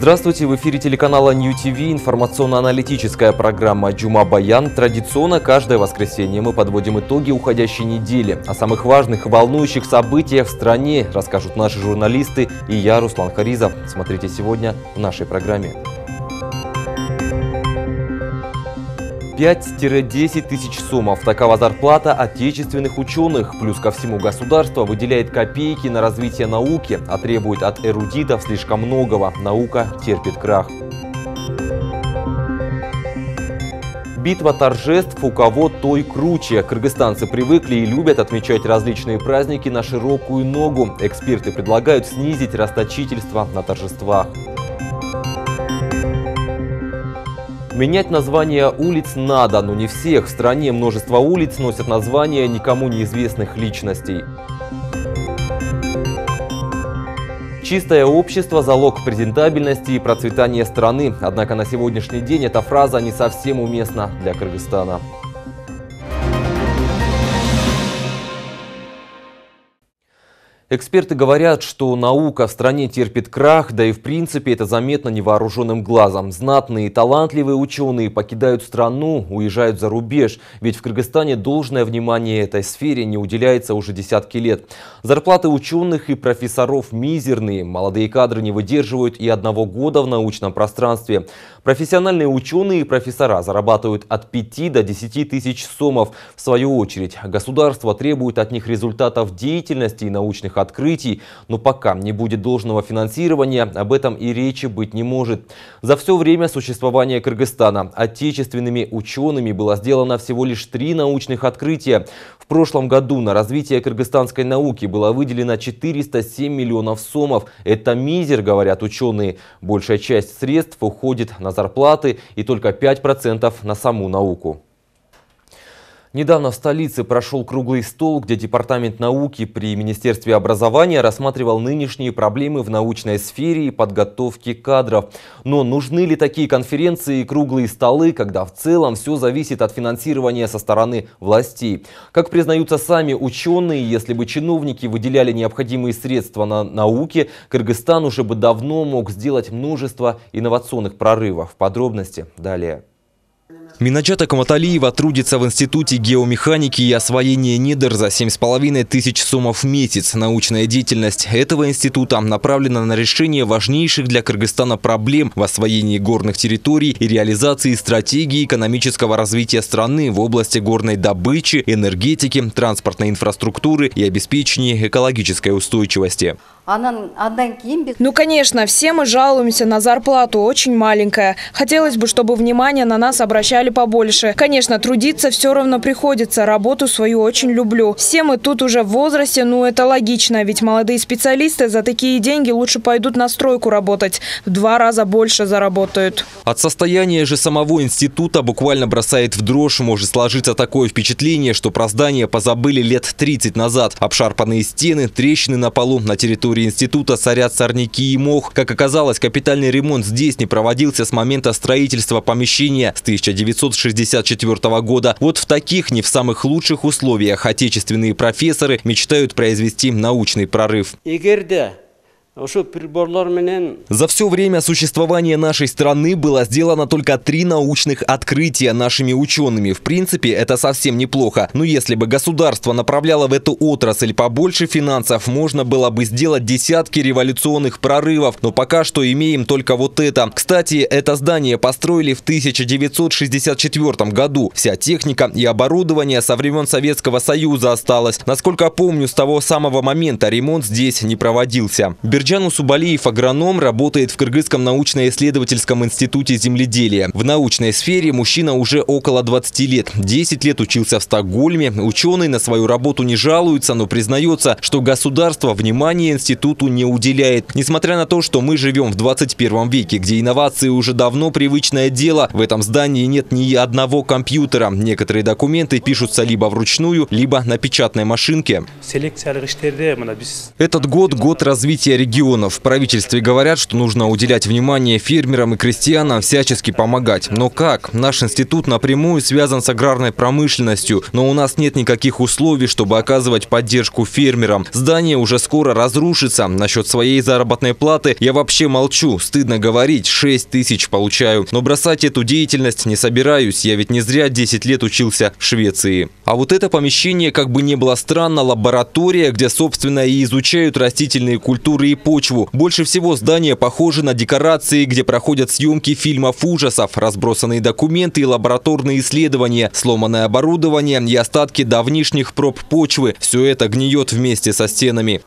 Здравствуйте, в эфире телеканала Нью ТВ информационно-аналитическая программа «Джума Баян». Традиционно каждое воскресенье мы подводим итоги уходящей недели. О самых важных и волнующих событиях в стране расскажут наши журналисты и я, Руслан Харизов. Смотрите сегодня в нашей программе. 5-10 тысяч сомов. Такова зарплата отечественных ученых. Плюс ко всему государство выделяет копейки на развитие науки, а требует от эрудитов слишком многого. Наука терпит крах. Битва торжеств, у кого то и круче. Кыргызстанцы привыкли и любят отмечать различные праздники на широкую ногу. Эксперты предлагают снизить расточительство на торжествах. Менять названия улиц надо, но не всех. В стране множество улиц носят названия никому неизвестных личностей. Чистое общество – залог презентабельности и процветания страны. Однако на сегодняшний день эта фраза не совсем уместна для Кыргызстана. Эксперты говорят, что наука в стране терпит крах, да и в принципе это заметно невооруженным глазом. Знатные и талантливые ученые покидают страну, уезжают за рубеж, ведь в Кыргызстане должное внимание этой сфере не уделяется уже десятки лет. Зарплаты ученых и профессоров мизерные, молодые кадры не выдерживают и 1 года в научном пространстве. Профессиональные ученые и профессора зарабатывают от 5 до 10 тысяч сомов. В свою очередь, государство требует от них результатов деятельности и научных открытий, но пока не будет должного финансирования, об этом и речи быть не может. За все время существования Кыргызстана отечественными учеными было сделано всего лишь 3 научных открытия. В прошлом году на развитие кыргызстанской науки было выделено 407 миллионов сомов. Это мизер, говорят ученые. Большая часть средств уходит на зарплаты и только 5% на саму науку. Недавно в столице прошел круглый стол, где Департамент науки при Министерстве образования рассматривал нынешние проблемы в научной сфере и подготовке кадров. Но нужны ли такие конференции и круглые столы, когда в целом все зависит от финансирования со стороны властей? Как признаются сами ученые, если бы чиновники выделяли необходимые средства на науке, Кыргызстан уже бы давно мог сделать множество инновационных прорывов. Подробности далее. Минаджата Каматалиева трудится в Институте геомеханики и освоения недр за 7,5 тысяч сомов в месяц. Научная деятельность этого института направлена на решение важнейших для Кыргызстана проблем в освоении горных территорий и реализации стратегии экономического развития страны в области горной добычи, энергетики, транспортной инфраструктуры и обеспечения экологической устойчивости. Ну, конечно, все мы жалуемся на зарплату, очень маленькая. Хотелось бы, чтобы внимание на нас обращали побольше. Конечно, трудиться все равно приходится, работу свою очень люблю. Все мы тут уже в возрасте, ну это логично, ведь молодые специалисты за такие деньги лучше пойдут на стройку работать, в 2 раза больше заработают. От состояния же самого института буквально бросает в дрожь. Может сложиться такое впечатление, что про здание позабыли лет 30 назад. Обшарпанные стены, трещины на полу, на территории института царят сорняки и мох. Как оказалось, капитальный ремонт здесь не проводился с момента строительства помещения с 1964 года. Вот в таких, не в самых лучших условиях, отечественные профессоры мечтают произвести научный прорыв. За все время существования нашей страны было сделано только 3 научных открытия нашими учеными. В принципе, это совсем неплохо. Но если бы государство направляло в эту отрасль побольше финансов, можно было бы сделать десятки революционных прорывов. Но пока что имеем только вот это. Кстати, это здание построили в 1964 году. Вся техника и оборудование со времен Советского Союза осталось. Насколько помню, с того самого момента ремонт здесь не проводился. Берджан Усубалиев, агроном, работает в Кыргызском научно-исследовательском институте земледелия. В научной сфере мужчина уже около 20 лет. 10 лет учился в Стокгольме. Ученый на свою работу не жалуется, но признается, что государство внимания институту не уделяет. Несмотря на то, что мы живем в 21 веке, где инновации уже давно привычное дело, в этом здании нет ни одного компьютера. Некоторые документы пишутся либо вручную, либо на печатной машинке. Этот год – год развития региона. регионов. В правительстве говорят, что нужно уделять внимание фермерам и крестьянам, всячески помогать. Но как? Наш институт напрямую связан с аграрной промышленностью, но у нас нет никаких условий, чтобы оказывать поддержку фермерам. Здание уже скоро разрушится. Насчет своей заработной платы я вообще молчу. Стыдно говорить, 6 тысяч получаю. Но бросать эту деятельность не собираюсь. Я ведь не зря 10 лет учился в Швеции. А вот это помещение, как бы ни было странно, лаборатория, где, собственно, и изучают растительные культуры и почву. Больше всего здание похоже на декорации, где проходят съемки фильмов ужасов, разбросанные документы и лабораторные исследования, сломанное оборудование и остатки давнишних проб почвы. Все это гниет вместе со стенами.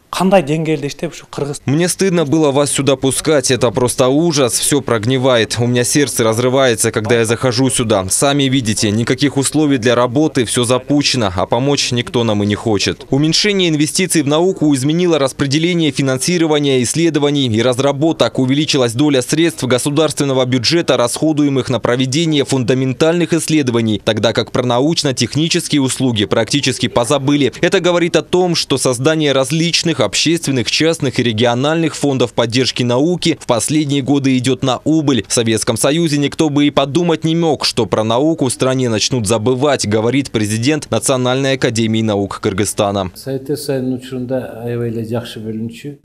Мне стыдно было вас сюда пускать, это просто ужас, все прогнивает. У меня сердце разрывается, когда я захожу сюда. Сами видите, никаких условий для работы, все запущено, а помочь никто нам и не хочет. Уменьшение инвестиций в науку изменило распределение финансирования исследований и разработок. Увеличилась доля средств государственного бюджета, расходуемых на проведение фундаментальных исследований, тогда как про научно-технические услуги практически позабыли. Это говорит о том, что создание различных общественных, частных и региональных фондов поддержки науки в последние годы идет на убыль. В Советском Союзе никто бы и подумать не мог, что про науку в стране начнут забывать, говорит президент Национальной академии наук Кыргызстана.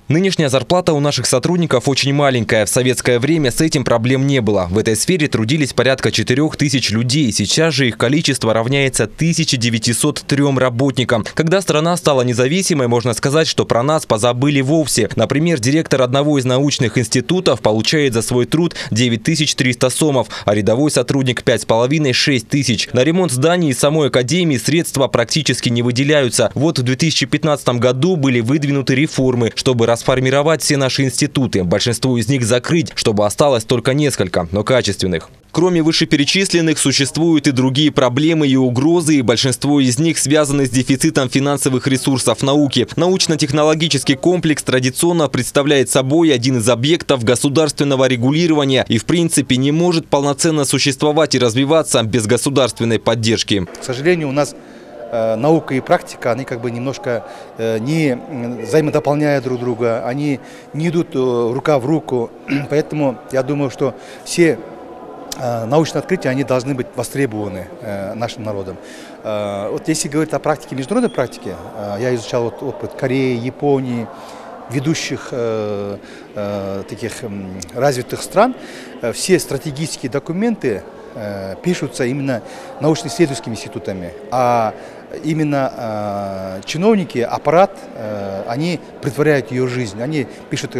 Нынешняя зарплата у наших сотрудников очень маленькая. В советское время с этим проблем не было. В этой сфере трудились порядка 4000 людей. Сейчас же их количество равняется 1903 работникам. Когда страна стала независимой, можно сказать, что про нас позабыли вовсе. Например, директор одного из научных институтов получает за свой труд 9300 сомов, а рядовой сотрудник 5,5–6 тысяч. На ремонт зданий и самой академии средства практически не выделяются. Вот в 2015 году были выдвинуты реформы, чтобы расформировать все наши институты. Большинство из них закрыть, чтобы осталось только несколько, но качественных. Кроме вышеперечисленных, существуют и другие проблемы и угрозы, и большинство из них связаны с дефицитом финансовых ресурсов науки. Научно-технологический комплекс традиционно представляет собой один из объектов государственного регулирования и в принципе не может полноценно существовать и развиваться без государственной поддержки. К сожалению, у нас наука и практика, они как бы немножко не взаимодополняют друг друга, они не идут рука в руку, поэтому я думаю, что все научные открытия, они должны быть востребованы нашим народом. Вот если говорить о практике, международной практике, я изучал опыт Кореи, Японии, ведущих таких развитых стран, все стратегические документы пишутся именно научно-исследовательскими институтами, а именно чиновники, аппарат, они претворяют ее в жизнь, они пишут,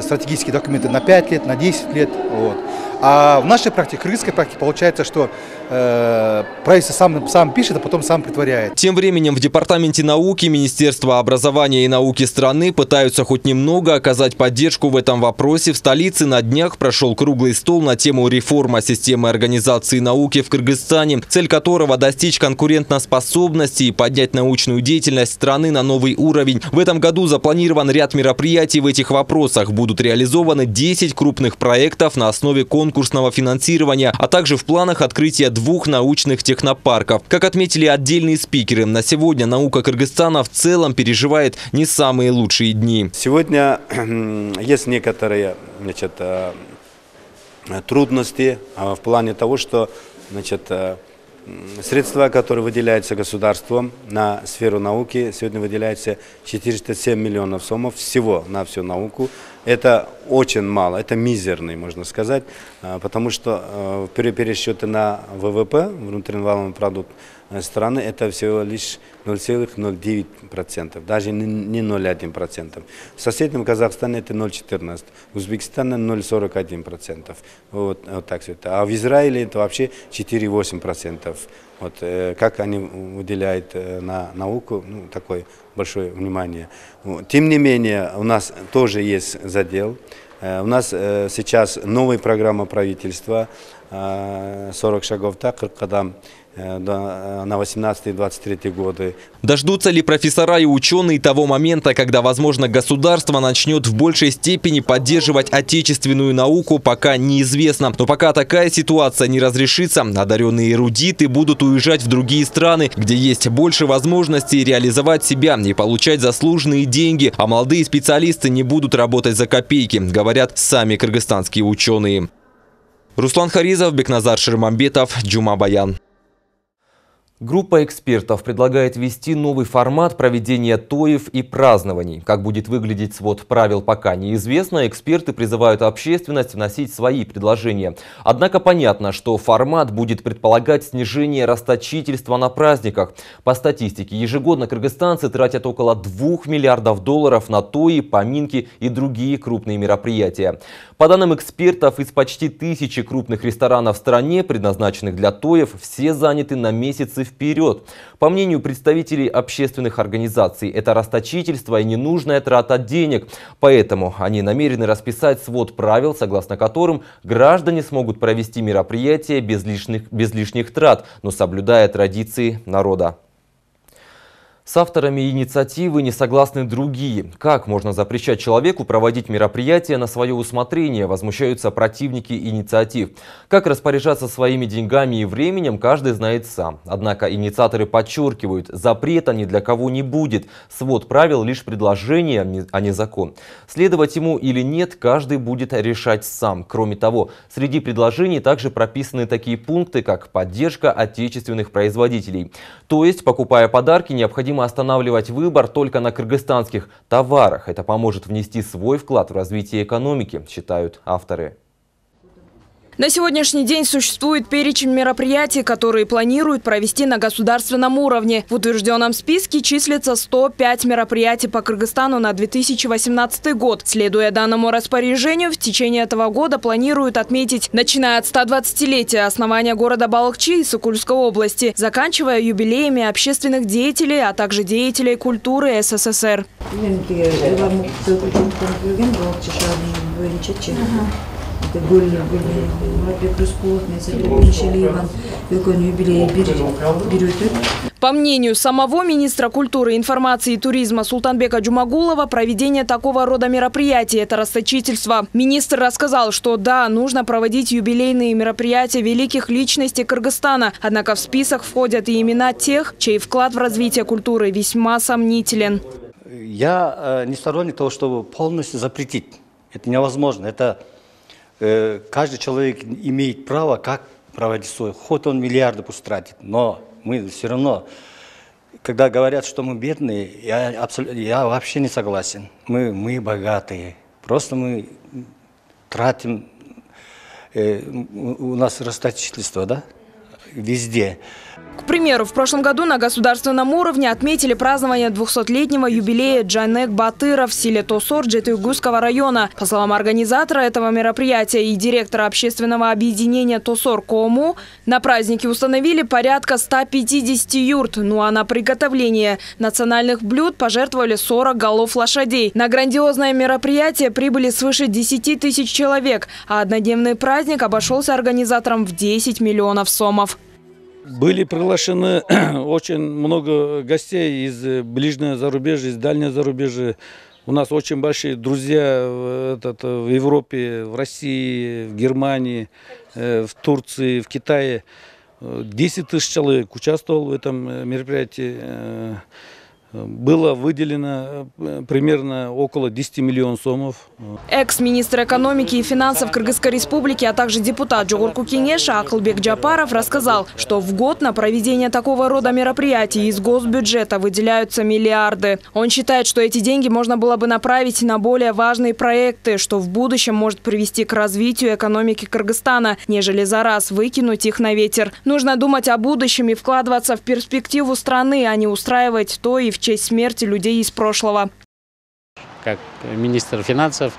стратегические документы на 5 лет, на 10 лет. Вот. А в нашей практике, кыргызской практике, получается, что правительство сам пишет, а потом сам притворяет. Тем временем в Департаменте науки Министерства образования и науки страны пытаются хоть немного оказать поддержку в этом вопросе. В столице на днях прошел круглый стол на тему реформы системы организации науки в Кыргызстане, цель которого достичь конкурентоспособности и поднять научную деятельность страны на новый уровень. В этом году запланирован ряд мероприятий в этих вопросах. Будут реализованы 10 крупных проектов на основе конкурсного финансирования, а также в планах открытия 2 научных технопарков. Как отметили отдельные спикеры, на сегодня наука Кыргызстана в целом переживает не самые лучшие дни. Сегодня есть некоторые трудности в плане того, что средства, которые выделяются государством на сферу науки, сегодня выделяется 407 миллионов сомов всего на всю науку. Это очень мало, это мизерный, можно сказать, потому что пересчеты на ВВП, внутренний валовый продукт страны, это всего лишь 0,09%, даже не 0,1%. В соседнем Казахстане это 0,14%, в Узбекистане 0,41%. Вот так все это. А в Израиле это вообще 4,8%. Вот, как они уделяют на науку такое большое внимание. Тем не менее, у нас тоже есть задел. У нас сейчас новая программа правительства 40 шагов, так, 40 кадам на 18-23 годы. Дождутся ли профессора и ученые того момента, когда, возможно, государство начнет в большей степени поддерживать отечественную науку, пока неизвестно. Но пока такая ситуация не разрешится, одаренные эрудиты будут уезжать в другие страны, где есть больше возможностей реализовать себя и получать заслуженные деньги, а молодые специалисты не будут работать за копейки, говорят сами кыргызстанские ученые. Руслан Харизов, Бекназар Шермамбетов, Джума Баян. Группа экспертов предлагает ввести новый формат проведения тоев и празднований. Как будет выглядеть свод правил, пока неизвестно. Эксперты призывают общественность вносить свои предложения. Однако понятно, что формат будет предполагать снижение расточительства на праздниках. По статистике, ежегодно кыргызстанцы тратят около 2 миллиардов долларов на тои, поминки и другие крупные мероприятия. По данным экспертов, из почти 1000 крупных ресторанов в стране, предназначенных для тоев, все заняты на месяцы вперед. По мнению представителей общественных организаций, это расточительство и ненужная трата денег. Поэтому они намерены расписать свод правил, согласно которым граждане смогут провести мероприятия без лишних трат, но соблюдая традиции народа. С авторами инициативы не согласны другие. Как можно запрещать человеку проводить мероприятия на свое усмотрение, возмущаются противники инициатив. Как распоряжаться своими деньгами и временем, каждый знает сам. Однако инициаторы подчеркивают, запрета ни для кого не будет. Свод правил лишь предложение, а не закон. Следовать ему или нет, каждый будет решать сам. Кроме того, среди предложений также прописаны такие пункты, как поддержка отечественных производителей. То есть, покупая подарки, необходимо останавливать выбор только на кыргызстанских товарах. Это поможет внести свой вклад в развитие экономики, считают авторы. На сегодняшний день существует перечень мероприятий, которые планируют провести на государственном уровне. В утвержденном списке числится 105 мероприятий по Кыргызстану на 2018 год. Следуя данному распоряжению, в течение этого года планируют отметить, начиная от 120-летия основания города Балыкчы и Сокульской области, заканчивая юбилеями общественных деятелей, а также деятелей культуры СССР. По мнению самого министра культуры, информации и туризма Султанбека Джумагулова, проведение такого рода мероприятий – это расточительство. Министр рассказал, что да, нужно проводить юбилейные мероприятия великих личностей Кыргызстана. Однако в список входят и имена тех, чей вклад в развитие культуры весьма сомнителен. Я не сторонник того, чтобы полностью запретить. Это невозможно. Каждый человек имеет право, как проводить свой. Хоть он миллиарды пусть тратит, но мы все равно, когда говорят, что мы бедные, я вообще не согласен. Мы богатые, просто мы тратим, у нас расточительство, да, везде. К примеру, в прошлом году на государственном уровне отметили празднование 200-летнего юбилея Джанек Батыра в селе Тосор Джетыгузского района. По словам организатора этого мероприятия и директора общественного объединения Тосор Кому, на празднике установили порядка 150 юрт. Ну а на приготовление национальных блюд пожертвовали 40 голов лошадей. На грандиозное мероприятие прибыли свыше 10 тысяч человек, а однодневный праздник обошелся организаторам в 10 миллионов сомов. Были приглашены очень много гостей из ближнего зарубежья, из дальнего зарубежья. У нас очень большие друзья в Европе, в России, в Германии, в Турции, в Китае. 10 тысяч человек участвовал в этом мероприятии. Было выделено примерно около 10 миллионов сомов. Экс-министр экономики и финансов Кыргызской республики, а также депутат Джугурку Кенеша Акылбек Джапаров рассказал, что в год на проведение такого рода мероприятий из госбюджета выделяются миллиарды. Он считает, что эти деньги можно было бы направить на более важные проекты, что в будущем может привести к развитию экономики Кыргызстана, нежели за раз выкинуть их на ветер. Нужно думать о будущем и вкладываться в перспективу страны, а не устраивать то и в честь смерти людей из прошлого. Как министр финансов,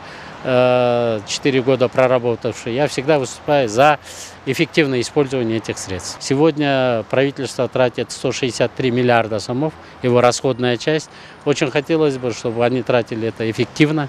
4 года проработавший, я всегда выступаю за эффективное использование этих средств. Сегодня правительство тратит 163 миллиарда сомов, его расходная часть. Очень хотелось бы, чтобы они тратили это эффективно,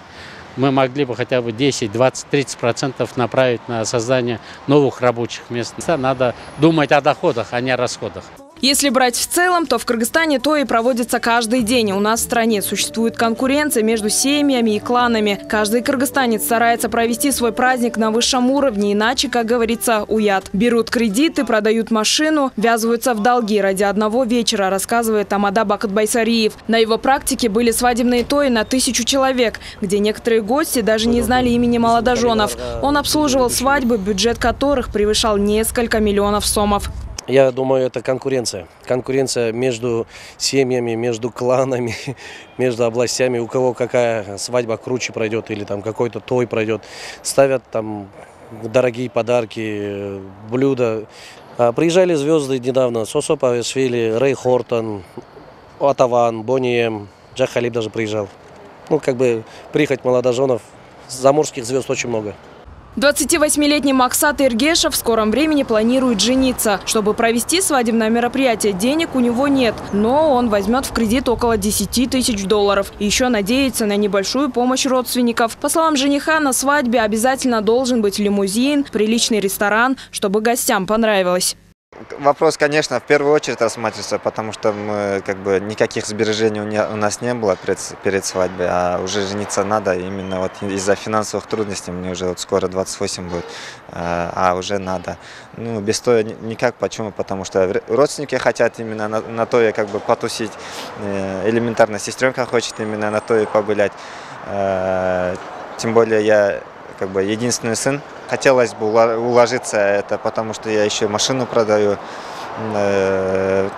мы могли бы хотя бы 10, 20, 30% направить на создание новых рабочих мест. Надо думать о доходах, а не о расходах. Если брать в целом, то в Кыргызстане то и проводится каждый день. У нас в стране существует конкуренция между семьями и кланами. Каждый кыргызстанец старается провести свой праздник на высшем уровне, иначе, как говорится, уят. Берут кредиты, продают машину, ввязываются в долги ради одного вечера, рассказывает Амада Бакытбайсариев. На его практике были свадебные тои на 1000 человек, где некоторые гости даже не знали имени молодоженов. Он обслуживал свадьбы, бюджет которых превышал несколько миллионов сомов. Я думаю, это конкуренция. Конкуренция между семьями, между кланами, между областями. У кого какая свадьба круче пройдет или там какой-то той пройдет. Ставят там дорогие подарки, блюда. Приезжали звезды недавно. Сосо Павесвили, Рэй Хортон, Атаван, Бони Эм, Джах Халиб даже приезжал. Ну, как бы приехать молодоженов. Заморских звезд очень много. 28-летний Максат Иргешев в скором времени планирует жениться. Чтобы провести свадебное мероприятие, денег у него нет, но он возьмет в кредит около 10 тысяч долларов. И еще надеется на небольшую помощь родственников. По словам жениха, на свадьбе обязательно должен быть лимузин, приличный ресторан, чтобы гостям понравилось. Вопрос, конечно, в первую очередь рассматривается, потому что мы, никаких сбережений у нас не было перед свадьбой, а уже жениться надо. Именно вот из-за финансовых трудностей, мне уже скоро 28 будет, а уже надо. Ну, без того никак. Почему? Потому что родственники хотят именно на то и потусить, элементарно сестренка хочет именно на то и погулять. Тем более я единственный сын. Хотелось бы уложиться это, потому что я еще машину продаю,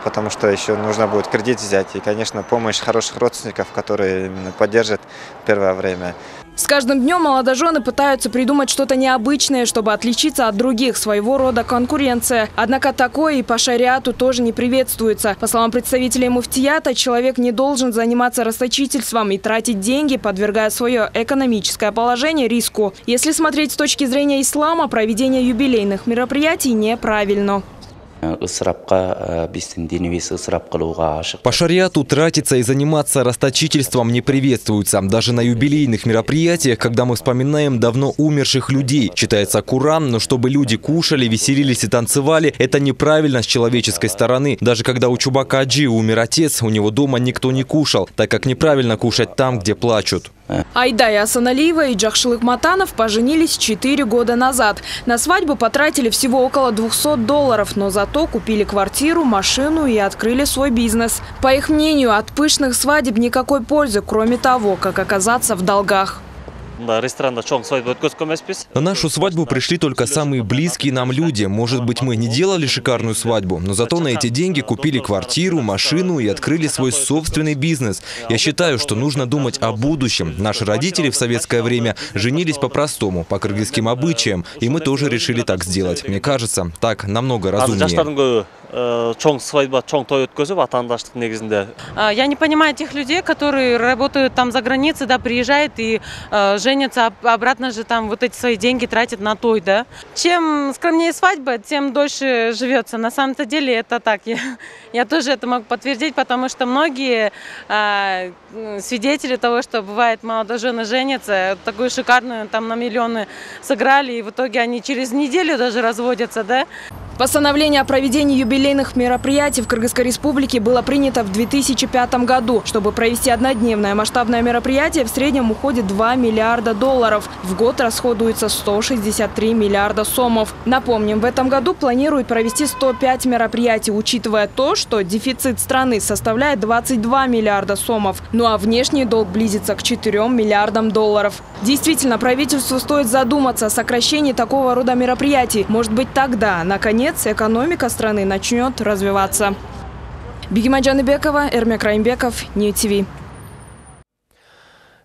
потому что еще нужно будет кредит взять. И, конечно, помощь хороших родственников, которые именно поддержат в первое время. С каждым днем молодожены пытаются придумать что-то необычное, чтобы отличиться от других, своего рода конкуренция. Однако такое и по шариату тоже не приветствуется. По словам представителей муфтията, человек не должен заниматься расточительством и тратить деньги, подвергая свое экономическое положение риску. Если смотреть с точки зрения ислама, проведение юбилейных мероприятий неправильно. По шариату тратиться и заниматься расточительством не приветствуется. Даже на юбилейных мероприятиях, когда мы вспоминаем давно умерших людей. Читается Коран, но чтобы люди кушали, веселились и танцевали, это неправильно с человеческой стороны. Даже когда у Чубака Аджи умер отец, у него дома никто не кушал, так как неправильно кушать там, где плачут. Айдай Асаналиева и Джахшылык Матанов поженились 4 года назад. На свадьбу потратили всего около $200, но зато купили квартиру, машину и открыли свой бизнес. По их мнению, от пышных свадеб никакой пользы, кроме того, как оказаться в долгах. На нашу свадьбу пришли только самые близкие нам люди. Может быть, мы не делали шикарную свадьбу, но зато на эти деньги купили квартиру, машину и открыли свой собственный бизнес. Я считаю, что нужно думать о будущем. Наши родители в советское время женились по-простому, по кыргызским обычаям, и мы тоже решили так сделать. Мне кажется, так намного разумнее. Я не понимаю тех людей, которые работают там за границей, да, приезжают и женятся, обратно же там вот эти свои деньги тратят на той, да. Чем скромнее свадьба, тем дольше живется. На самом-то деле это так. Я тоже это могу подтвердить, потому что многие свидетели того, что бывает молодожены женятся, такую шикарную там на миллионы сыграли, и в итоге они через неделю даже разводятся, да. Постановление о проведении юбилейных мероприятий в Кыргызской республике было принято в 2005 году. Чтобы провести однодневное масштабное мероприятие, в среднем уходит $2 миллиарда. В год расходуется 163 миллиарда сомов. Напомним, в этом году планируют провести 105 мероприятий, учитывая то, что дефицит страны составляет 22 миллиарда сомов. Ну а внешний долг близится к $4 миллиардам. Действительно, правительству стоит задуматься о сокращении такого рода мероприятий. Может быть, тогда, наконец, экономика страны начнет развиваться. Бигима Джаныбекова, Эрмек Раймбеков, Нью ТВ.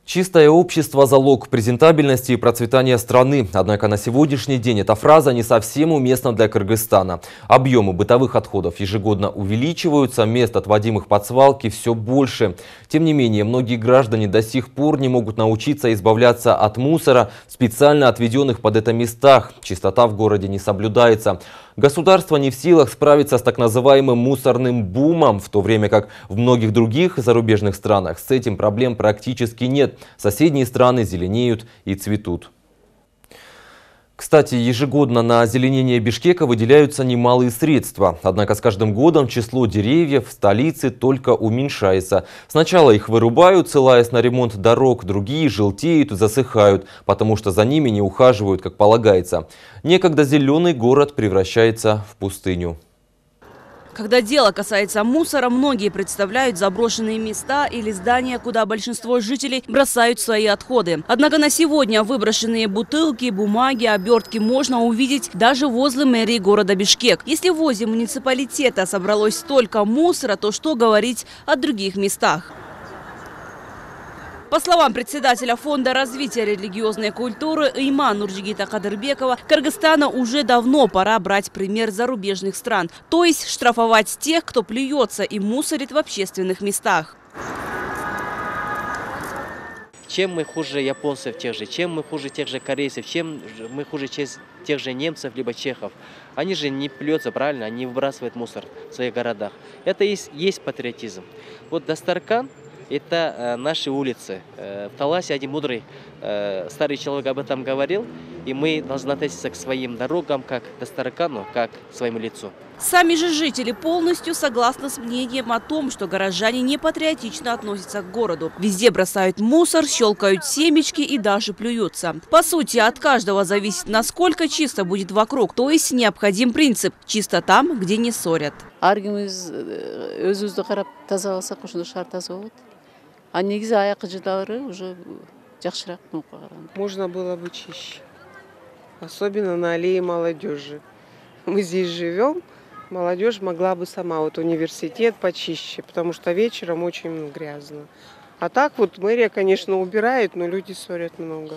Чистое общество – залог презентабельности и процветания страны. Однако на сегодняшний день эта фраза не совсем уместна для Кыргызстана. Объемы бытовых отходов ежегодно увеличиваются, мест, отводимых под свалки, все больше. Тем не менее, многие граждане до сих пор не могут научиться избавляться от мусора в специально отведенных под это местах. Чистота в городе не соблюдается. Государство не в силах справиться с так называемым мусорным бумом, в то время как в многих других зарубежных странах с этим проблем практически нет. Соседние страны зеленеют и цветут. Кстати, ежегодно на озеленение Бишкека выделяются немалые средства. Однако с каждым годом число деревьев в столице только уменьшается. Сначала их вырубают, ссылаясь на ремонт дорог, другие желтеют и засыхают, потому что за ними не ухаживают, как полагается. Некогда зеленый город превращается в пустыню. Когда дело касается мусора, многие представляют заброшенные места или здания, куда большинство жителей бросают свои отходы. Однако на сегодня выброшенные бутылки, бумаги, обертки можно увидеть даже возле мэрии города Бишкек. Если возле муниципалитета собралось столько мусора, то что говорить о других местах? По словам председателя Фонда развития религиозной культуры Иман Нурджигита Кадырбекова, Кыргызстану уже давно пора брать пример зарубежных стран, то есть штрафовать тех, кто плюется и мусорит в общественных местах. Чем мы хуже японцев тех же, чем мы хуже тех же корейцев, чем мы хуже тех же немцев либо чехов. Они же не плюются, правильно, они выбрасывают мусор в своих городах. Это есть патриотизм. Вот Дастаркан – это наши улицы. В Таласе один мудрый старый человек об этом говорил, и мы должны относиться к своим дорогам как к Дастаркану, как к своему лицу. Сами же жители полностью согласны с мнением о том, что горожане не патриотично относятся к городу. Везде бросают мусор, щелкают семечки и даже плюются. По сути, от каждого зависит, насколько чисто будет вокруг. То есть необходим принцип – чисто там, где не ссорят. Можно было бы чище. Особенно на аллее молодежи. Мы здесь живем, молодежь могла бы сама, вот университет почище, потому что вечером очень грязно. А так вот мэрия, конечно, убирает, но люди ссорят много.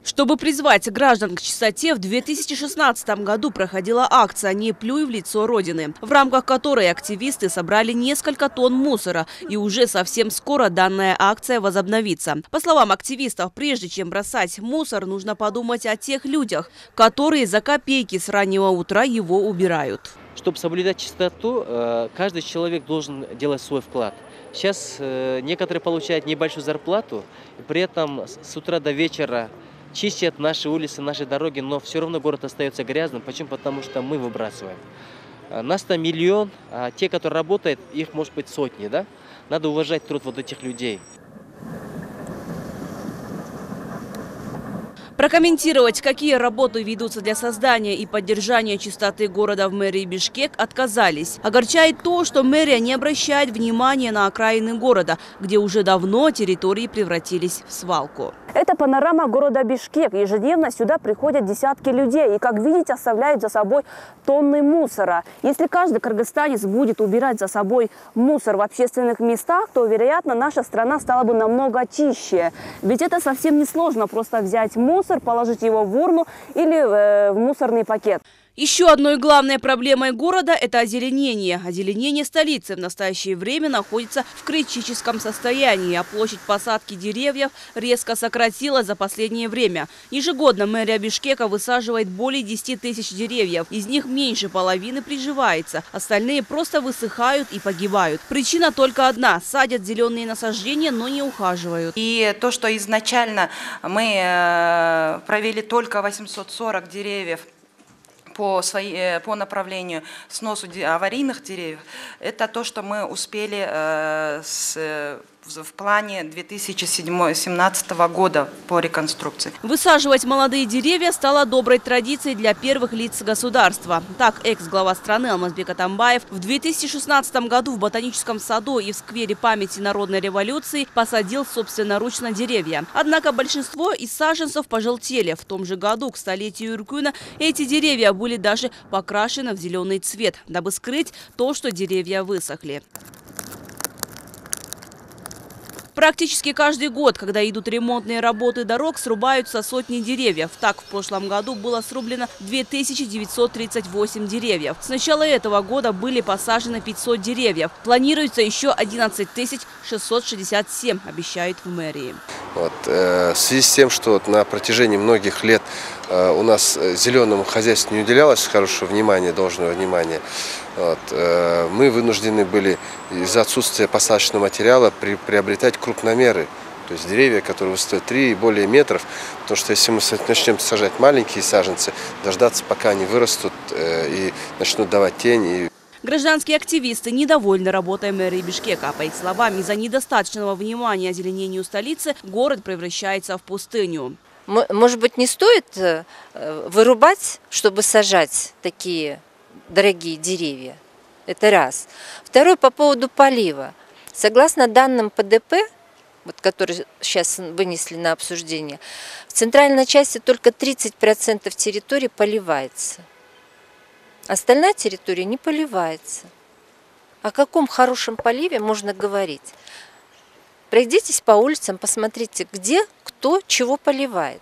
Чтобы призвать граждан к чистоте, в 2016 году проходила акция «Не плюй в лицо Родины», в рамках которой активисты собрали несколько тонн мусора, и уже совсем скоро данная акция возобновится. По словам активистов, прежде чем бросать мусор, нужно подумать о тех людях, которые за копейки с раннего утра его убирают. Чтобы соблюдать чистоту, каждый человек должен делать свой вклад. Сейчас некоторые получают небольшую зарплату, и при этом с утра до вечера чистят наши улицы, наши дороги, но все равно город остается грязным. Почему? Потому что мы выбрасываем. Нас-то миллион, а те, которые работают, их может быть сотни. Да? Надо уважать труд вот этих людей. Прокомментировать, какие работы ведутся для создания и поддержания чистоты города в мэрии Бишкек, отказались. Огорчает то, что мэрия не обращает внимания на окраины города, где уже давно территории превратились в свалку. Это панорама города Бишкек. Ежедневно сюда приходят десятки людей и, как видите, оставляют за собой тонны мусора. Если каждый кыргызстанец будет убирать за собой мусор в общественных местах, то, вероятно, наша страна стала бы намного чище. Ведь это совсем не сложно просто взять мусор, положить его в урну или в мусорный пакет. Еще одной главной проблемой города – это озеленение. Озеленение столицы в настоящее время находится в критическом состоянии, а площадь посадки деревьев резко сократилась за последнее время. Ежегодно мэрия Бишкека высаживает более 10 тысяч деревьев. Из них меньше половины приживается. Остальные просто высыхают и погибают. Причина только одна – садят зеленые насаждения, но не ухаживают. И то, что изначально мы провели только 840 деревьев, по направлению сносу аварийных деревьев, это то, что мы успели в плане 2017 года по реконструкции. Высаживать молодые деревья стало доброй традицией для первых лиц государства. Так, экс-глава страны Алмазбек Атамбаев в 2016 году в Ботаническом саду и в сквере памяти народной революции посадил собственноручно деревья. Однако большинство из саженцев пожелтели. В том же году, к столетию Юркюна, эти деревья были даже покрашены в зеленый цвет, дабы скрыть то, что деревья высохли. Практически каждый год, когда идут ремонтные работы дорог, срубаются сотни деревьев. Так, в прошлом году было срублено 2938 деревьев. С начала этого года были посажены 500 деревьев. Планируется еще 11 667, обещают в мэрии. В связи с тем, что на протяжении многих лет у нас зеленому хозяйству не уделялось хорошего внимания, должного внимания, мы вынуждены были из-за отсутствия посадочного материала приобретать крупномеры. То есть деревья, которые высотой 3 и более метров. Потому что если мы начнем сажать маленькие саженцы, дождаться, пока они вырастут и начнут давать тень. Гражданские активисты недовольны работой мэрии Бишкека. По их словам, из-за недостаточного внимания озеленению столицы город превращается в пустыню. Может быть, не стоит вырубать, чтобы сажать такие дорогие деревья? Это раз. Второе, по поводу полива. Согласно данным ПДП, которые сейчас вынесли на обсуждение, в центральной части только 30% территории поливается. Остальная территория не поливается. О каком хорошем поливе можно говорить? Пройдитесь по улицам, посмотрите, где, кто, чего поливает.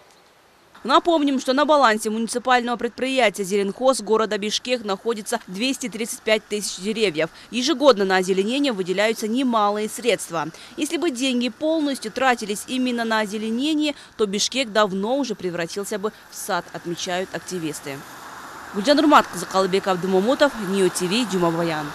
Напомним, что на балансе муниципального предприятия «Зеленхоз» города Бишкек находится 235 тысяч деревьев. Ежегодно на озеленение выделяются немалые средства. Если бы деньги полностью тратились именно на озеленение, то Бишкек давно уже превратился бы в сад, отмечают активисты. Гульжан Нурмат, Закалбек Абдумамутов, Нио ТВ, Дюмабаян.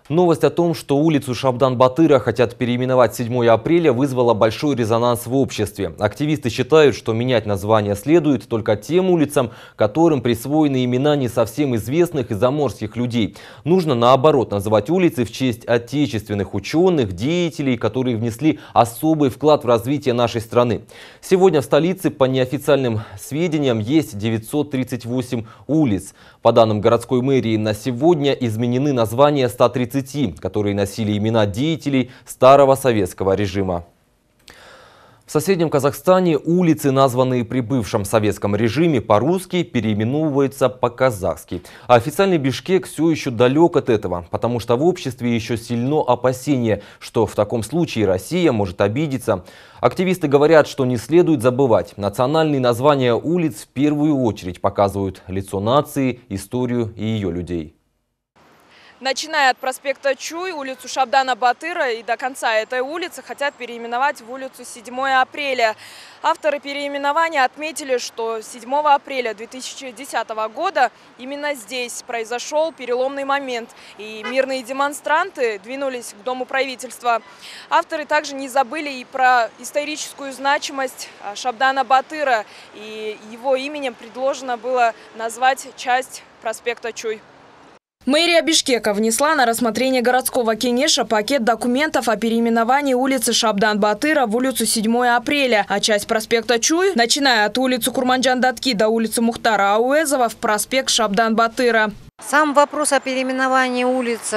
Новость о том, что улицу Шабдан-Батыра хотят переименовать 7 апреля, вызвала большой резонанс в обществе. Активисты считают, что менять название следует только тем улицам, которым присвоены имена не совсем известных и заморских людей. Нужно, наоборот, называть улицы в честь отечественных ученых, деятелей, которые внесли особый вклад в развитие нашей страны. Сегодня в столице, по неофициальным сведениям, есть 938 улиц. По данным городской мэрии, на сегодня изменены названия 130, которые носили имена деятелей старого советского режима. В соседнем Казахстане улицы, названные при бывшем советском режиме по-русски, переименовываются по-казахски. А официальный Бишкек все еще далек от этого, потому что в обществе еще сильно опасение, что в таком случае Россия может обидеться. Активисты говорят, что не следует забывать. Национальные названия улиц в первую очередь показывают лицо нации, историю и ее людей. Начиная от проспекта Чуй, улицу Шабдана-Батыра и до конца этой улицы хотят переименовать в улицу 7 апреля. Авторы переименования отметили, что 7 апреля 2010 года именно здесь произошел переломный момент, и мирные демонстранты двинулись к Дому правительства. Авторы также не забыли и про историческую значимость Шабдана-Батыра, и его именем предложено было назвать часть проспекта Чуй. Мэрия Бишкека внесла на рассмотрение городского кенеша пакет документов о переименовании улицы Шабдан-Батыра в улицу 7 апреля, а часть проспекта Чуй, начиная от улицы Курманджан-Датки до улицы Мухтара Ауэзова, в проспект Шабдан-Батыра. Сам вопрос о переименовании улицы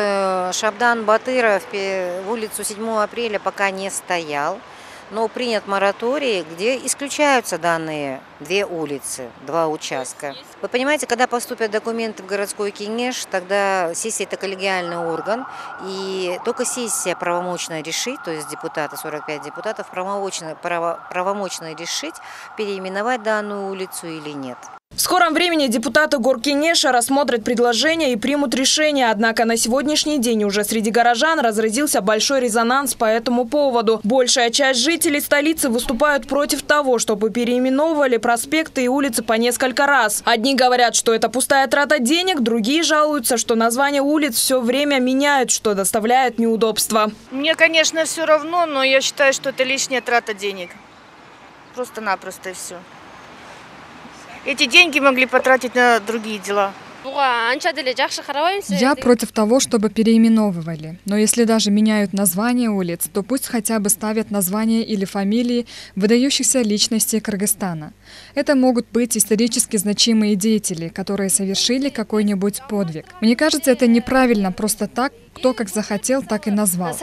Шабдан-Батыра в улицу 7 апреля пока не стоял. Но принят мораторий, где исключаются данные две улицы, два участка. Вы понимаете, когда поступят документы в городской кенеш, тогда сессия – это коллегиальный орган, и только сессия правомочно решить, то есть депутаты, 45 депутатов, правомочно решить, переименовать данную улицу или нет. В скором времени депутаты горкенеша рассмотрят предложение и примут решение. Однако на сегодняшний день уже среди горожан разразился большой резонанс по этому поводу. Большая часть жителей столицы выступают против того, чтобы переименовывали проспекты и улицы по несколько раз. Одни говорят, что это пустая трата денег, другие жалуются, что названия улиц все время меняют, что доставляет неудобства. Мне, конечно, все равно, но я считаю, что это лишняя трата денег. Просто-напросто и все. Эти деньги могли потратить на другие дела. Я против того, чтобы переименовывали. Но если даже меняют название улиц, то пусть хотя бы ставят названия или фамилии выдающихся личностей Кыргызстана. Это могут быть исторически значимые деятели, которые совершили какой-нибудь подвиг. Мне кажется, это неправильно просто так кто как захотел, так и назвал.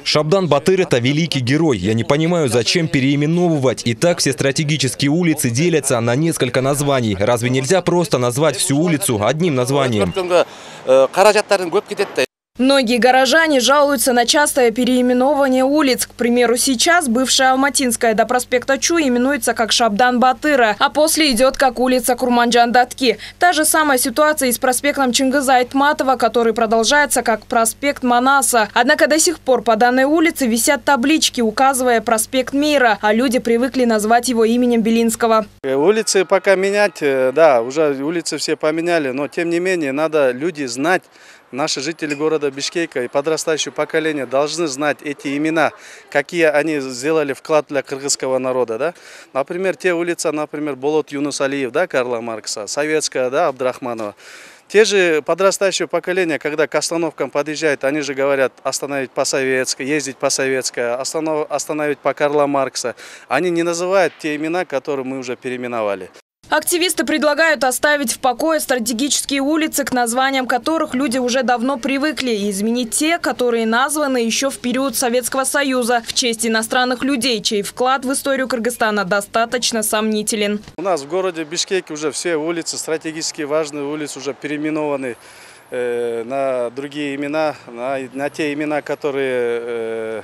Шабдан Батыр – это великий герой. Я не понимаю, зачем переименовывать. И так все стратегические улицы делятся на несколько названий. Разве нельзя просто назвать всю улицу одним названием? Многие горожане жалуются на частое переименование улиц. К примеру, сейчас бывшая Алматинская до проспекта Чу именуется как Шабдан Батыра, а после идет как улица Курманджан Датки. Та же самая ситуация и с проспектом Чингиза Айтматова, который продолжается как проспект Манаса. Однако до сих пор по данной улице висят таблички, указывая проспект Мира, а люди привыкли назвать его именем Белинского. Улицы пока менять, да, уже улицы все поменяли, но тем не менее надо люди знать. Наши жители города Бишкека и подрастающее поколение должны знать эти имена, какие они сделали вклад для кыргызского народа. Да? Например, те улицы, например, Болот Юнус Алиев, да, Карла Маркса, Советская, да, Абдрахманова. Те же подрастающее поколение, когда к остановкам подъезжают, они же говорят остановить по Советской, ездить по Советской, остановить по Карла Маркса. Они не называют те имена, которые мы уже переименовали. Активисты предлагают оставить в покое стратегические улицы, к названиям которых люди уже давно привыкли, и изменить те, которые названы еще в период Советского Союза, в честь иностранных людей, чей вклад в историю Кыргызстана достаточно сомнителен. У нас в городе Бишкеке уже все улицы, стратегически важные улицы, уже переименованы на другие имена, на те имена, которые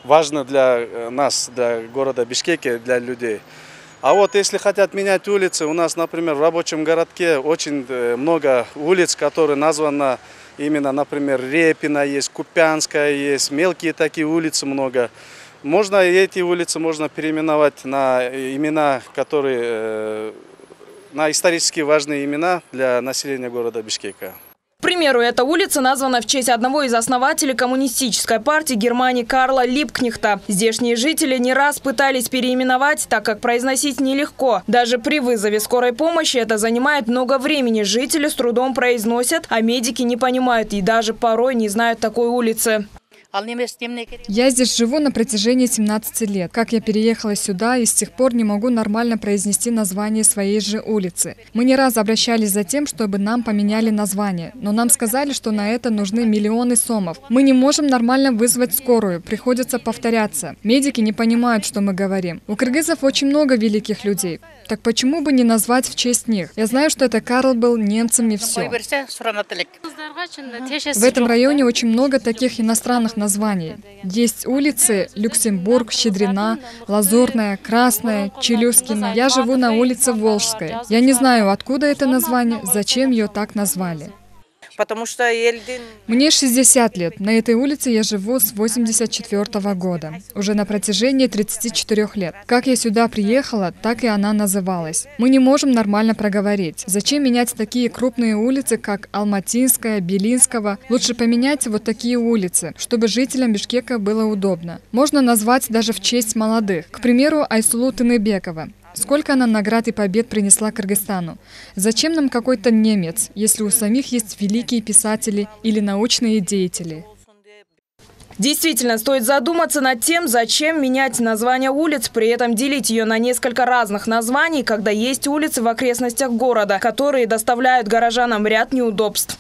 важны для нас, для города Бишкеке, для людей. А вот если хотят менять улицы, у нас, например, в рабочем городке очень много улиц, которые названы именно, например, Репина есть, Купянская есть, мелкие такие улицы много. Можно эти улицы можно переименовать на имена, которые, на исторически важные имена для населения города Бишкека. К примеру, эта улица названа в честь одного из основателей коммунистической партии Германии Карла Липкнехта. Здешние жители не раз пытались переименовать, так как произносить нелегко. Даже при вызове скорой помощи это занимает много времени. Жители с трудом произносят, а медики не понимают и даже порой не знают такой улицы. Я здесь живу на протяжении 17 лет. Как я переехала сюда и с тех пор не могу нормально произнести название своей же улицы. Мы не раз обращались за тем, чтобы нам поменяли название, но нам сказали, что на это нужны миллионы сомов. Мы не можем нормально вызвать скорую, приходится повторяться. Медики не понимают, что мы говорим. У кыргызов очень много великих людей. Так почему бы не назвать в честь них? Я знаю, что это Карл был немцем и все. В этом районе очень много таких иностранных названий. Есть улицы Люксембург, Щедрина, Лазурная, Красная, Челюскина. Я живу на улице Волжской. Я не знаю, откуда это название, зачем ее так назвали. Потому что мне 60 лет. На этой улице я живу с 1984 года. Уже на протяжении 34 лет. Как я сюда приехала, так и она называлась. Мы не можем нормально проговорить. Зачем менять такие крупные улицы, как Алматинская, Белинского? Лучше поменять вот такие улицы, чтобы жителям Бишкека было удобно. Можно назвать даже в честь молодых. К примеру, Айсулу Тыныбекова. Сколько она наград и побед принесла Кыргызстану? Зачем нам какой-то немец, если у самих есть великие писатели или научные деятели? Действительно, стоит задуматься над тем, зачем менять название улиц, при этом делить ее на несколько разных названий, когда есть улицы в окрестностях города, которые доставляют горожанам ряд неудобств.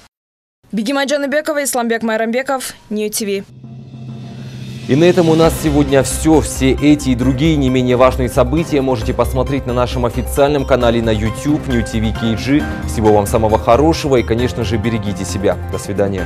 Бегимат Джаныбекова, Исламбек Майрамбеков, Нью ТВ. И на этом у нас сегодня все. Все эти и другие не менее важные события можете посмотреть на нашем официальном канале на YouTube New TV KG. Всего вам самого хорошего и, конечно же, берегите себя. До свидания.